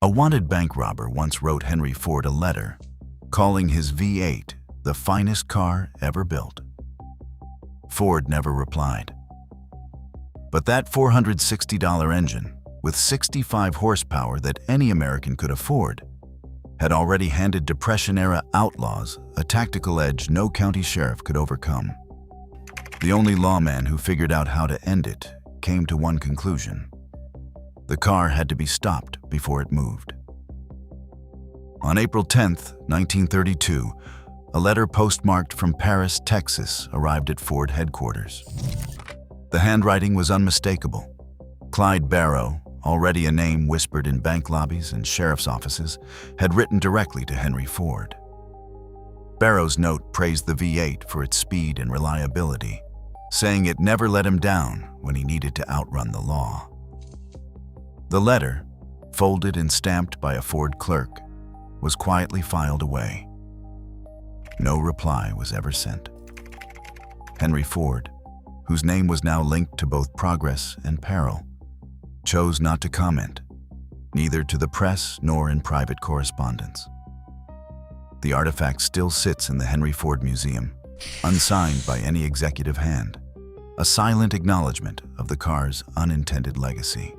A wanted bank robber once wrote Henry Ford a letter, calling his V8 the finest car ever built. Ford never replied. But that $460 engine, with 65 horsepower that any American could afford, had already handed Depression-era outlaws a tactical edge no county sheriff could overcome. The only lawman who figured out how to end it came to one conclusion: the car had to be stopped before it moved. On April 10, 1932, a letter postmarked from Paris, Texas, arrived at Ford headquarters. The handwriting was unmistakable. Clyde Barrow, already a name whispered in bank lobbies and sheriff's offices, had written directly to Henry Ford. Barrow's note praised the V8 for its speed and reliability, saying it never let him down when he needed to outrun the law. The letter, folded and stamped by a Ford clerk, was quietly filed away. No reply was ever sent. Henry Ford, whose name was now linked to both progress and peril, chose not to comment, neither to the press nor in private correspondence. The artifact still sits in the Henry Ford Museum, unsigned by any executive hand, a silent acknowledgement of the car's unintended legacy.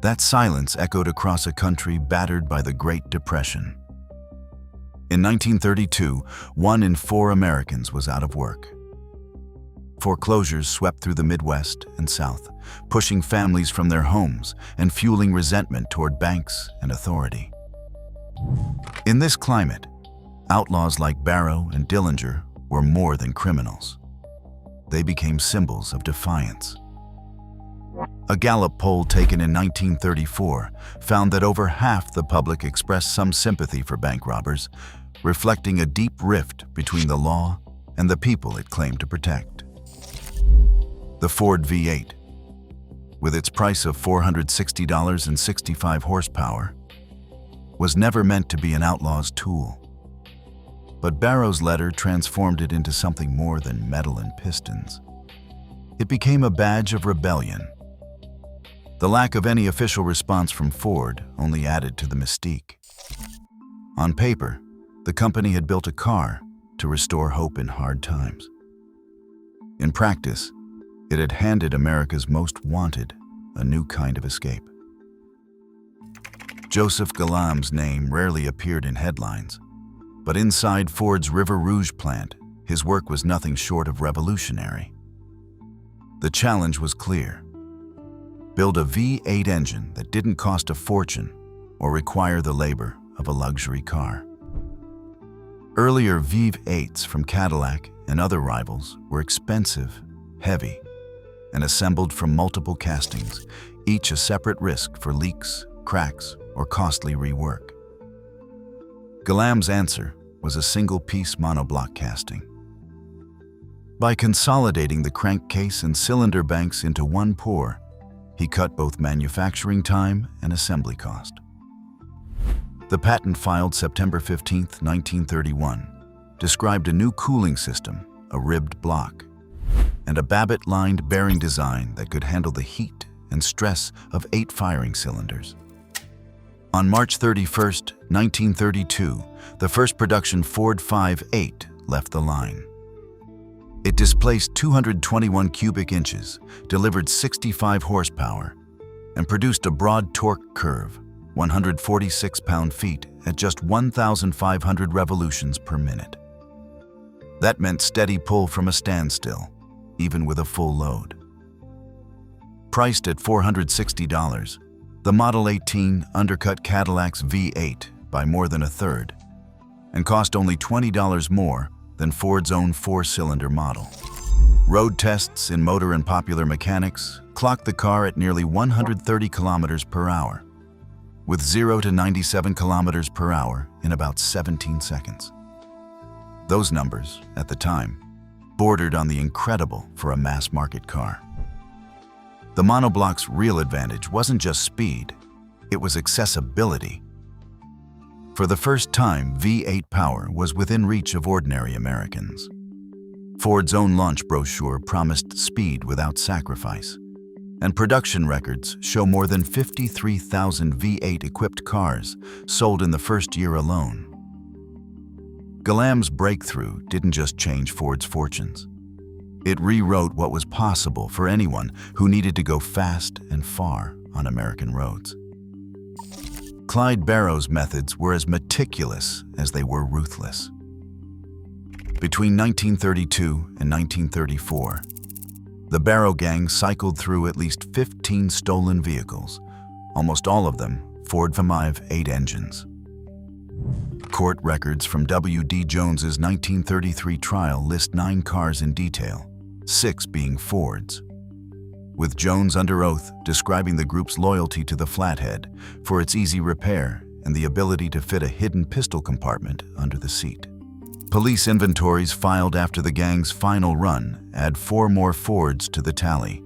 That silence echoed across a country battered by the Great Depression. In 1932, 1 in 4 Americans was out of work. Foreclosures swept through the Midwest and South, pushing families from their homes and fueling resentment toward banks and authority. In this climate, outlaws like Barrow and Dillinger were more than criminals. They became symbols of defiance. A Gallup poll taken in 1934 found that over half the public expressed some sympathy for bank robbers, reflecting a deep rift between the law and the people it claimed to protect. The Ford V8, with its price of $460 and 65 horsepower, was never meant to be an outlaw's tool. But Barrow's letter transformed it into something more than metal and pistons. It became a badge of rebellion. The lack of any official response from Ford only added to the mystique. On paper, the company had built a car to restore hope in hard times. In practice, it had handed America's most wanted a new kind of escape. Joseph Galam's name rarely appeared in headlines, but inside Ford's River Rouge plant, his work was nothing short of revolutionary. The challenge was clear: build a V8 engine that didn't cost a fortune or require the labor of a luxury car. Earlier V8s from Cadillac and other rivals were expensive, heavy, and assembled from multiple castings, each a separate risk for leaks, cracks, or costly rework. Galam's answer was a single-piece monoblock casting. By consolidating the crankcase and cylinder banks into one pour, he cut both manufacturing time and assembly cost. The patent filed September 15, 1931, described a new cooling system, a ribbed block, and a Babbitt-lined bearing design that could handle the heat and stress of 8 firing cylinders. On March 31, 1932, the first production Ford V8 left the line. It displaced 221 cubic inches, delivered 65 horsepower, and produced a broad torque curve, 146 pound-feet at just 1,500 revolutions per minute. That meant steady pull from a standstill, even with a full load. Priced at $460, the Model 18 undercut Cadillac's V8 by more than a third, and cost only $20 more than Ford's own 4-cylinder model. Road tests in Motor and Popular Mechanics clocked the car at nearly 130 kilometers per hour, with 0 to 97 kilometers per hour in about 17 seconds. Those numbers, at the time, bordered on the incredible for a mass-market car. The monoblock's real advantage wasn't just speed, it was accessibility. For the first time, V8 power was within reach of ordinary Americans. Ford's own launch brochure promised speed without sacrifice, and production records show more than 53,000 V8-equipped cars sold in the first year alone. Glam's breakthrough didn't just change Ford's fortunes. It rewrote what was possible for anyone who needed to go fast and far on American roads. Clyde Barrow's methods were as meticulous as they were ruthless. Between 1932 and 1934, the Barrow gang cycled through at least 15 stolen vehicles, almost all of them Ford V8 engines. Court records from W.D. Jones's 1933 trial list 9 cars in detail, 6 being Fords, with Jones under oath describing the group's loyalty to the Flathead for its easy repair and the ability to fit a hidden pistol compartment under the seat. Police inventories filed after the gang's final run add 4 more Fords to the tally,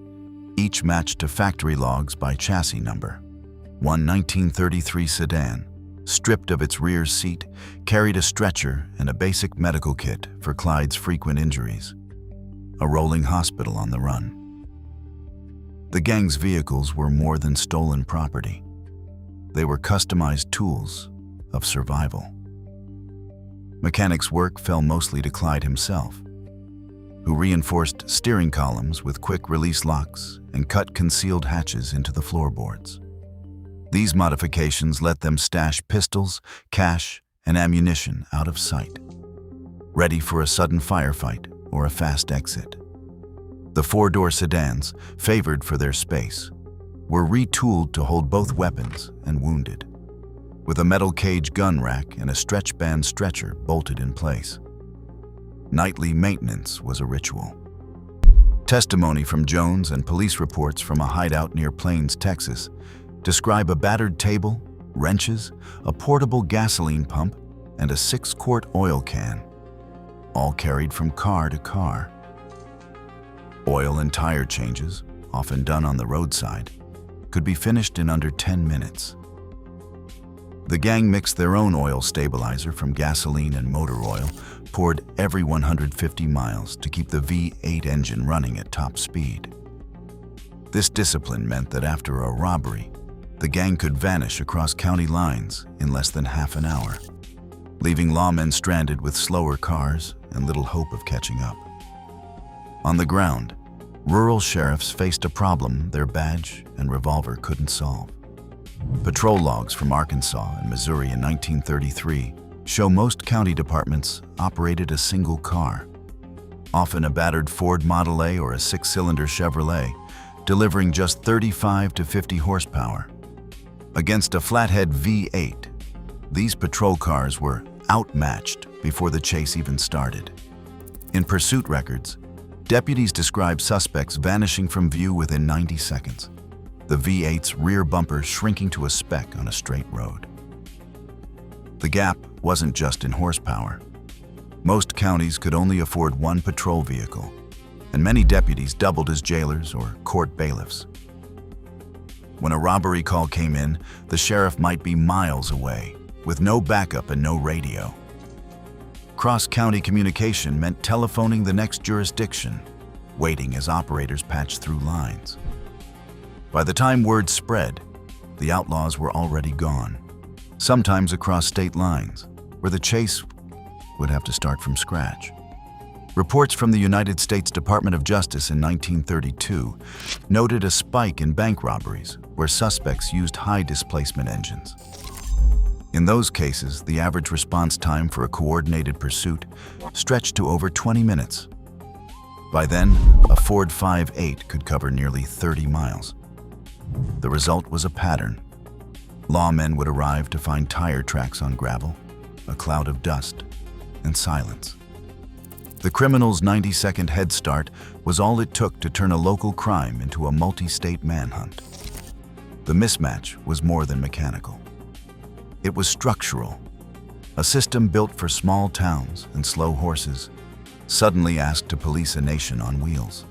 each matched to factory logs by chassis number. One 1933 sedan, stripped of its rear seat, carried a stretcher and a basic medical kit for Clyde's frequent injuries. A rolling hospital on the run. The gang's vehicles were more than stolen property. They were customized tools of survival. Mechanics' work fell mostly to Clyde himself, who reinforced steering columns with quick-release locks and cut concealed hatches into the floorboards. These modifications let them stash pistols, cash, and ammunition out of sight, ready for a sudden firefight or a fast exit. The 4-door sedans, favored for their space, were retooled to hold both weapons and wounded, with a metal cage gun rack and a stretch band stretcher bolted in place. Nightly maintenance was a ritual. Testimony from Jones and police reports from a hideout near Plains, Texas, describe a battered table, wrenches, a portable gasoline pump, and a 6-quart oil can, all carried from car to car. Oil and tire changes, often done on the roadside, could be finished in under 10 minutes. The gang mixed their own oil stabilizer from gasoline and motor oil, poured every 150 miles to keep the V8 engine running at top speed. This discipline meant that after a robbery, the gang could vanish across county lines in less than half an hour, leaving lawmen stranded with slower cars and little hope of catching up. On the ground, rural sheriffs faced a problem their badge and revolver couldn't solve. Patrol logs from Arkansas and Missouri in 1933 show most county departments operated a single car, often a battered Ford Model A or a 6-cylinder Chevrolet, delivering just 35 to 50 horsepower. Against a Flathead V8, these patrol cars were outmatched before the chase even started. In pursuit records, deputies describe suspects vanishing from view within 90 seconds, the V8's rear bumper shrinking to a speck on a straight road. The gap wasn't just in horsepower. Most counties could only afford one patrol vehicle, and many deputies doubled as jailers or court bailiffs. When a robbery call came in, the sheriff might be miles away, with no backup and no radio. Cross-county communication meant telephoning the next jurisdiction, waiting as operators patched through lines. By the time word spread, the outlaws were already gone, sometimes across state lines, where the chase would have to start from scratch. Reports from the United States Department of Justice in 1932 noted a spike in bank robberies where suspects used high-displacement engines. In those cases, the average response time for a coordinated pursuit stretched to over 20 minutes. By then, a Ford F8 could cover nearly 30 miles. The result was a pattern. Lawmen would arrive to find tire tracks on gravel, a cloud of dust, and silence. The criminal's 90-second head start was all it took to turn a local crime into a multi-state manhunt. The mismatch was more than mechanical. It was structural. A system built for small towns and slow horses, suddenly asked to police a nation on wheels.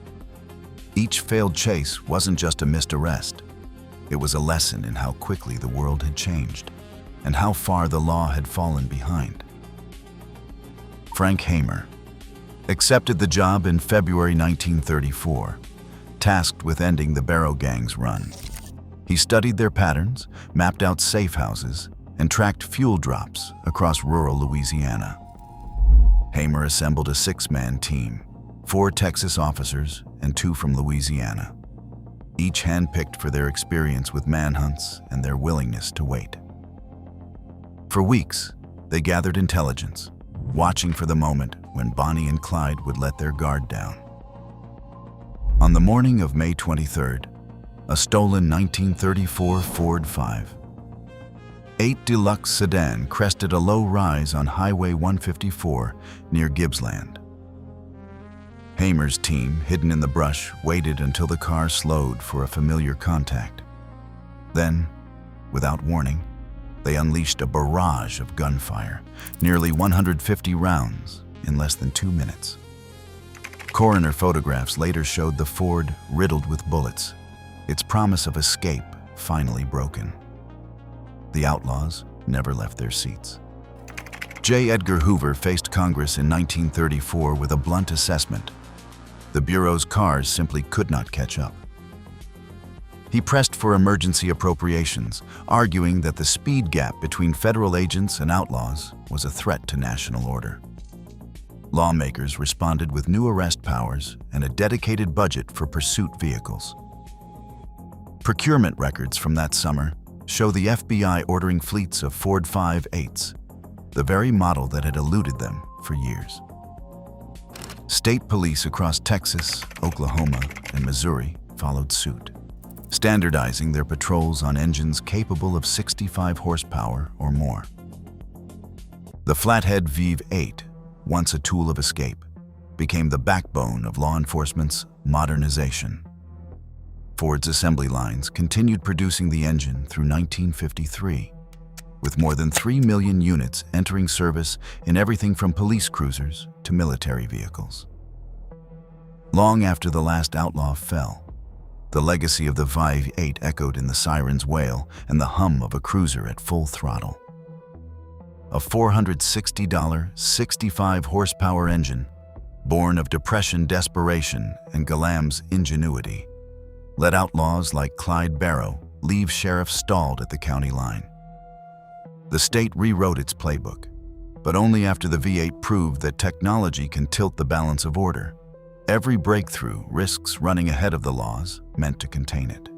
Each failed chase wasn't just a missed arrest. It was a lesson in how quickly the world had changed and how far the law had fallen behind. Frank Hamer accepted the job in February 1934, tasked with ending the Barrow gang's run. He studied their patterns, mapped out safe houses, and tracked fuel drops across rural Louisiana. Hamer assembled a 6-man team, 4 Texas officers and 2 from Louisiana, each handpicked for their experience with manhunts and their willingness to wait. For weeks, they gathered intelligence, watching for the moment when Bonnie and Clyde would let their guard down. On the morning of May 23rd, a stolen 1934 Ford F8 deluxe sedan crested a low rise on Highway 154 near Gibbsland. Hamer's team, hidden in the brush, waited until the car slowed for a familiar contact. Then, without warning, they unleashed a barrage of gunfire, nearly 150 rounds in less than 2 minutes. Coroner photographs later showed the Ford riddled with bullets, its promise of escape finally broken. The outlaws never left their seats. J. Edgar Hoover faced Congress in 1934 with a blunt assessment. The Bureau's cars simply could not catch up. He pressed for emergency appropriations, arguing that the speed gap between federal agents and outlaws was a threat to national order. Lawmakers responded with new arrest powers and a dedicated budget for pursuit vehicles. Procurement records from that summer show the FBI ordering fleets of Ford 5.8s, the very model that had eluded them for years. State police across Texas, Oklahoma, and Missouri followed suit, standardizing their patrols on engines capable of 65 horsepower or more. The Flathead V8, once a tool of escape, became the backbone of law enforcement's modernization. Ford's assembly lines continued producing the engine through 1953, with more than 3 million units entering service in everything from police cruisers to military vehicles. Long after the last outlaw fell, the legacy of the V8 echoed in the siren's wail and the hum of a cruiser at full throttle. A $460, 65-horsepower engine, born of Depression desperation and Galam's ingenuity, let outlaws like Clyde Barrow leave sheriffs stalled at the county line. The state rewrote its playbook, but only after the V8 proved that technology can tilt the balance of order. Every breakthrough risks running ahead of the laws meant to contain it.